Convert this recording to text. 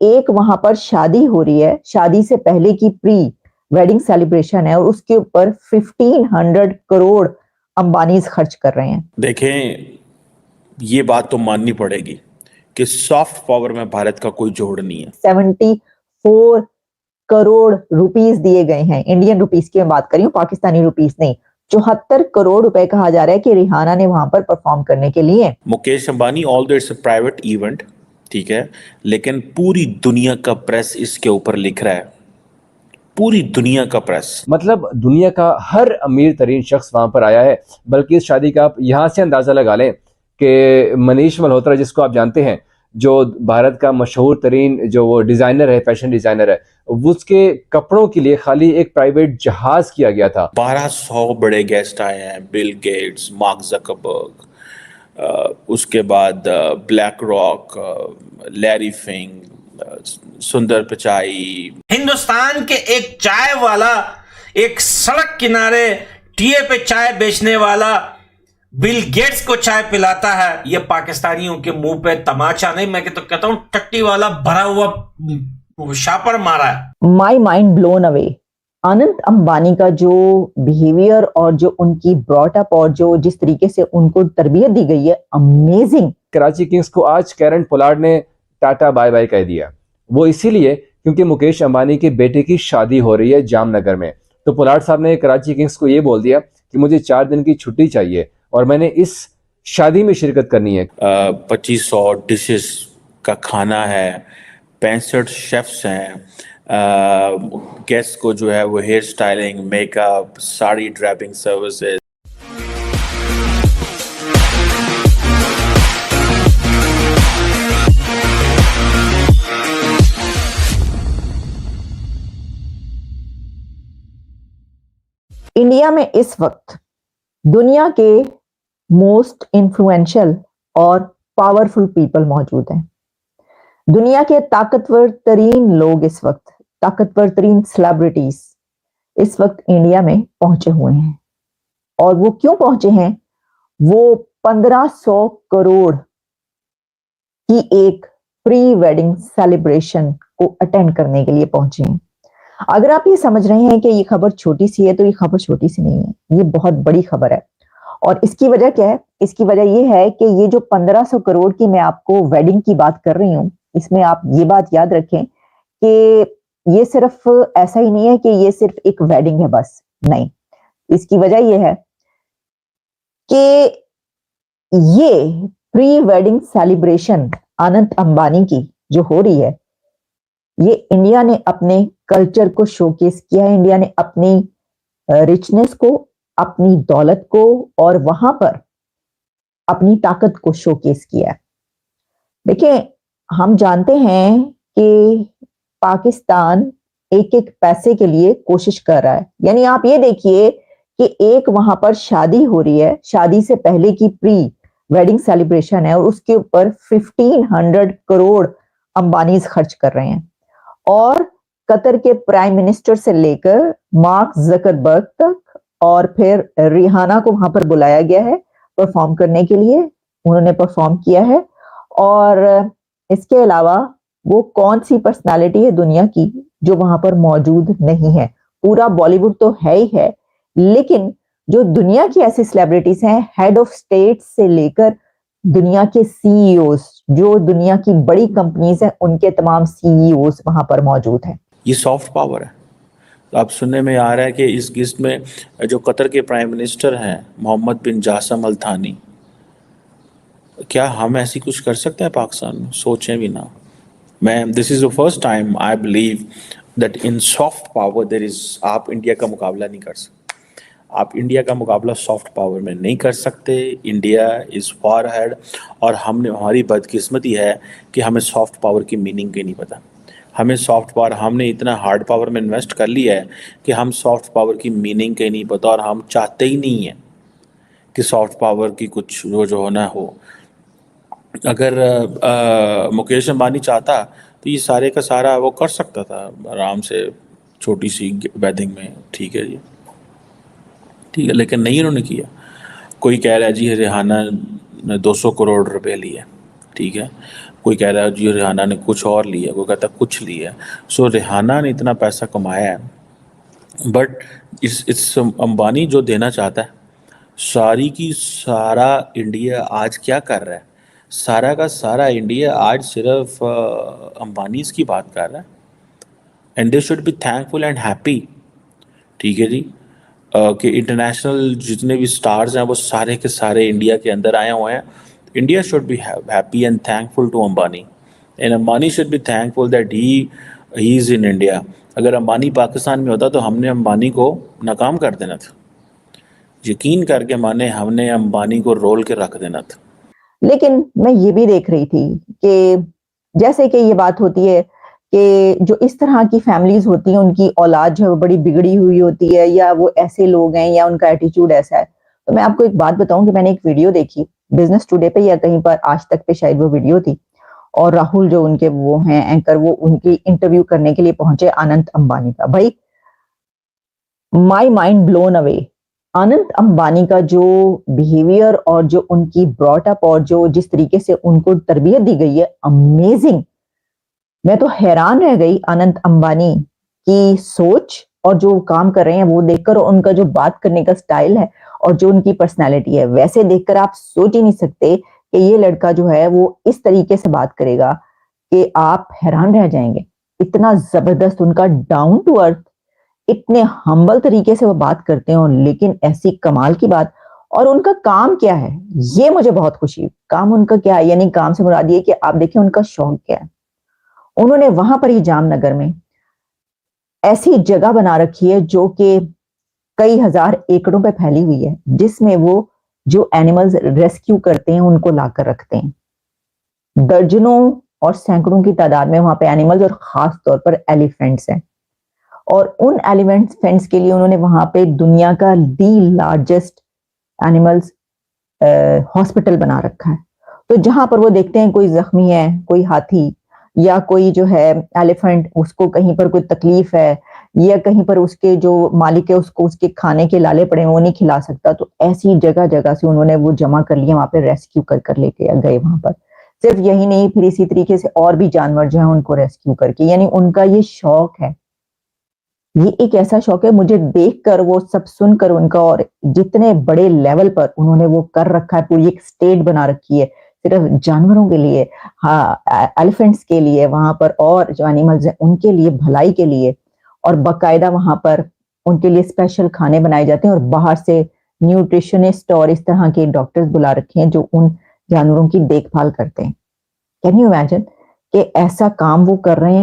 एक वहां पर शादी हो रही है, शादी से पहले की प्री वेडिंग सेलिब्रेशन है और उसके ऊपर 1500 करोड़ अंबानीज खर्च कर रहे हैं। देखें, ये बात तो माननी पड़ेगी कि सॉफ्ट पावर में भारत का कोई जोड़ नहीं है। 74 करोड़ रुपीस दिए गए हैं, इंडियन रुपीस की मैं बात कर रही हूँ, पाकिस्तानी रुपीस नहीं। 74 करोड़ रुपए कहा जा रहा है कि रिहाना ने वहां पर परफॉर्म करने के लिए। Mukesh Ambani, although it's a private event, ठीक है, लेकिन पूरी दुनिया का प्रेस इसके ऊपर लिख रहा है, पूरी दुनिया का प्रेस। मतलब दुनिया का हर अमीर तरीन शख्स वहां पर आया है। बल्कि इस शादी का आप यहाँ से अंदाजा लगा लें कि मनीष मल्होत्रा, जिसको आप जानते हैं, जो भारत का मशहूर तरीन जो वो डिजाइनर है, फैशन डिजाइनर है, उसके कपड़ों के लिए खाली एक प्राइवेट जहाज किया गया था। 1200 बड़े गेस्ट आए हैं, बिल गेट्स, मार्क जकरबर्ग, उसके बाद ब्लैक रॉक, लैरी फिंग, सुंदर पिचाई। हिंदुस्तान के एक चाय वाला, एक सड़क किनारे टीए पे चाय बेचने वाला बिल गेट्स को चाय पिलाता है। ये पाकिस्तानियों के मुंह पे तमाचा नहीं, मैं तो कहता हूं टट्टी वाला भरा हुआ शापर मारा है। My mind blown away. Anant Ambani का जो बिहेवियर और जो उनकी ब्रॉट अप और जो जिस तरीके से उनको तरबियत दी गई है, अमेजिंग। कराची किंग्स को आज कैरन पोलार्ड ने टाटा बाय बाय कह दिया। वो इसीलिए क्योंकि मुकेश अंबानी के बेटे की शादी हो रही है जामनगर में। तो पोलार्ड साहब ने कराची किंग्स को ये बोल दिया कि मुझे 4 दिन की छुट्टी चाहिए और मैंने इस शादी में शिरकत करनी है। 2500 डिशेस का खाना है, 65 शेफ्स हैं, गेस्ट को जो है वो hair styling, makeup, sari draping services. India में इस वक्त दुनिया के मोस्ट इन्फ्लुएंशियल और पावरफुल पीपल मौजूद हैं। दुनिया के ताकतवर तरीन लोग इस वक्त, ताकतवर तरीन सेलिब्रिटीज इस वक्त इंडिया में पहुंचे हुए हैं। और वो क्यों पहुंचे हैं? वो 1500 करोड़ की एक प्री वेडिंग सेलिब्रेशन को अटेंड करने के लिए पहुंचे हैं। अगर आप ये समझ रहे हैं कि ये खबर छोटी सी है, तो ये खबर छोटी सी नहीं है, ये बहुत बड़ी खबर है। और इसकी वजह क्या है? इसकी वजह ये है कि ये जो 1500 करोड़ की मैं आपको वेडिंग की बात कर रही हूं, इसमें आप ये बात याद रखें कि ये सिर्फ ऐसा ही नहीं है कि ये सिर्फ एक वेडिंग है बस, नहीं। इसकी वजह ये है कि ये pre wedding celebration Anant Ambani की जो हो रही है, ये इंडिया ने अपने कल्चर को शोकेस किया है, इंडिया ने अपनी रिचनेस को, अपनी दौलत को और वहां पर अपनी ताकत को शोकेस किया है। देखिए, हम जानते हैं कि पाकिस्तान एक एक पैसे के लिए कोशिश कर रहा है। यानी आप ये देखिए कि एक वहां पर शादी हो रही है, शादी से पहले की प्री वेडिंग सेलिब्रेशन है और उसके ऊपर 1500 करोड़ अंबानीज खर्च कर रहे हैं। और कतर के प्राइम मिनिस्टर से लेकर मार्क जकरबर्ग तक, और फिर रिहाना को वहां पर बुलाया गया है परफॉर्म करने के लिए, उन्होंने परफॉर्म किया है। और इसके अलावा वो कौन सी पर्सनालिटी है दुनिया की जो वहां पर मौजूद नहीं है? पूरा बॉलीवुड तो है ही है, लेकिन जो दुनिया की ऐसी सेलिब्रिटीज हैं, हेड ऑफ स्टेट से लेकर दुनिया के सीईओज, जो दुनिया की बड़ी कंपनीज हैं, उनके तमाम सीईओज वहां पर मौजूद हैं। ये सॉफ्ट पावर है। तो अब सुनने में आ रहा है कि इस लिस्ट में जो कतर के प्राइम मिनिस्टर हैं, मोहम्मद बिन जासम अल थानी, क्या हम ऐसी कुछ कर सकते हैं पाकिस्तान में? सोचें भी ना। मैं this is the first time I believe that in soft power there is, आप इंडिया का मुकाबला नहीं कर सकते। आप इंडिया का मुकाबला सॉफ्ट पावर में नहीं कर सकते। India is far head. और हमारी बदकिस्मती है कि हमें सॉफ्ट पावर की मीनिंग ही नहीं पता। हमें सॉफ्ट पावर, हमने इतना हार्ड पावर में इन्वेस्ट कर लिया है कि हम सॉफ्ट पावर की मीनिंग के नहीं पता, और हम चाहते ही नहीं हैं कि सॉफ्ट पावर की कुछ जो होना हो। अगर मुकेश अंबानी चाहता तो ये सारे का सारा वो कर सकता था आराम से, छोटी सी वेडिंग में, ठीक है जी, ठीक है, लेकिन नहीं उन्होंने किया। कोई कह रहा है जी रिहाना ने 200 करोड़ रुपए लिए, ठीक है, कोई कह रहा है जी रिहाना ने कुछ और लिया, कोई कहता है कुछ लिया। सो रिहाना ने इतना पैसा कमाया है, बट इस अंबानी जो देना चाहता है, सारी की सारा इंडिया आज क्या कर रहा है, सारा का सारा इंडिया आज सिर्फ अंबानी की बात कर रहा है। And they should be thankful and happy, ठीक है जी, कि इंटरनेशनल जितने भी स्टार्स हैं वो सारे के सारे इंडिया के अंदर आए हुए हैं। India should be happy and thankful to Ambani, and Ambani should be thankful that he is in India. अगर अंबानी पाकिस्तान में होता तो हमने अंबानी को नाकाम कर देना था, यकीन करके माने हमने अंबानी को रोल के रख देना था। लेकिन मैं ये भी देख रही थी कि जैसे कि ये बात होती है कि जो इस तरह की फैमिलीज होती हैं उनकी औलाद जो है वो बड़ी बिगड़ी हुई होती है, या वो ऐसे लोग हैं या उनका एटीट्यूड ऐसा है। तो मैं आपको एक बात बताऊं कि मैंने एक वीडियो देखी बिजनेस टुडे पे या कहीं पर आज तक पे शायद वो वीडियो थी, और राहुल जो उनके वो हैं एंकर, वो उनकी इंटरव्यू करने के लिए पहुंचे अनंत अंबानी का। भाई माई mind blown away. Anant Ambani का जो बिहेवियर और जो उनकी ब्रॉट अप और जो जिस तरीके से उनको तरबियत दी गई है, अमेजिंग। मैं तो हैरान रह गई अनंत अंबानी की सोच और जो काम कर रहे हैं वो देखकर, और उनका जो बात करने का स्टाइल है और जो उनकी पर्सनालिटी है, वैसे देखकर आप सोच ही नहीं सकते कि ये लड़का जो है वो इस तरीके से बात करेगा कि आप हैरान रह जाएंगे। इतना जबरदस्त उनका डाउन टू अर्थ, इतने हम्बल तरीके से वो बात करते हैं, लेकिन ऐसी कमाल की बात। और उनका काम क्या है ये मुझे बहुत खुशी। काम उनका क्या है, यानी काम से मुराद ये कि आप देखिए उनका शौक क्या है। उन्होंने वहां पर ही जामनगर में ऐसी जगह बना रखी है जो कि कई हजार एकड़ों पे फैली हुई है, जिसमें वो जो एनिमल्स रेस्क्यू करते हैं उनको लाकर रखते हैं। दर्जनों और सैकड़ों की तादाद में वहां पे एनिमल्स और खास तौर पर एलिफेंट्स हैं, और उन एलिफेंट्स के लिए उन्होंने वहां पे दुनिया का दी लार्जेस्ट एनिमल्स हॉस्पिटल बना रखा है। तो जहां पर वो देखते हैं कोई जख्मी है, कोई हाथी या कोई जो है एलिफेंट, उसको कहीं पर कोई तकलीफ है या कहीं पर उसके जो मालिक है उसको उसके खाने के लाले पड़े वो नहीं खिला सकता, तो ऐसी जगह जगह से उन्होंने वो जमा कर लिया, वहां पे रेस्क्यू कर कर लेके गए वहां पर। सिर्फ यही नहीं, फिर इसी तरीके से और भी जानवर जो है उनको रेस्क्यू करके, यानी उनका ये शौक है। ये एक ऐसा शौक है, मुझे देखकर वो सब सुनकर उनका, और जितने बड़े लेवल पर उन्होंने वो कर रखा है, पूरी एक स्टेट बना रखी है सिर्फ जानवरों के लिए, हाँ एलिफेंट्स के लिए वहां पर, और जो एनिमल्स हैं उनके लिए, भलाई के लिए, और बाकायदा वहां पर उनके लिए स्पेशल खाने बनाए जाते हैं, और बाहर से न्यूट्रिशनिस्ट और इस तरह के डॉक्टर्स बुला रखे हैं जो उन जानवरों की देखभाल करते हैं। कैन यू इमेजिन कि ऐसा काम वो कर रहे हैं।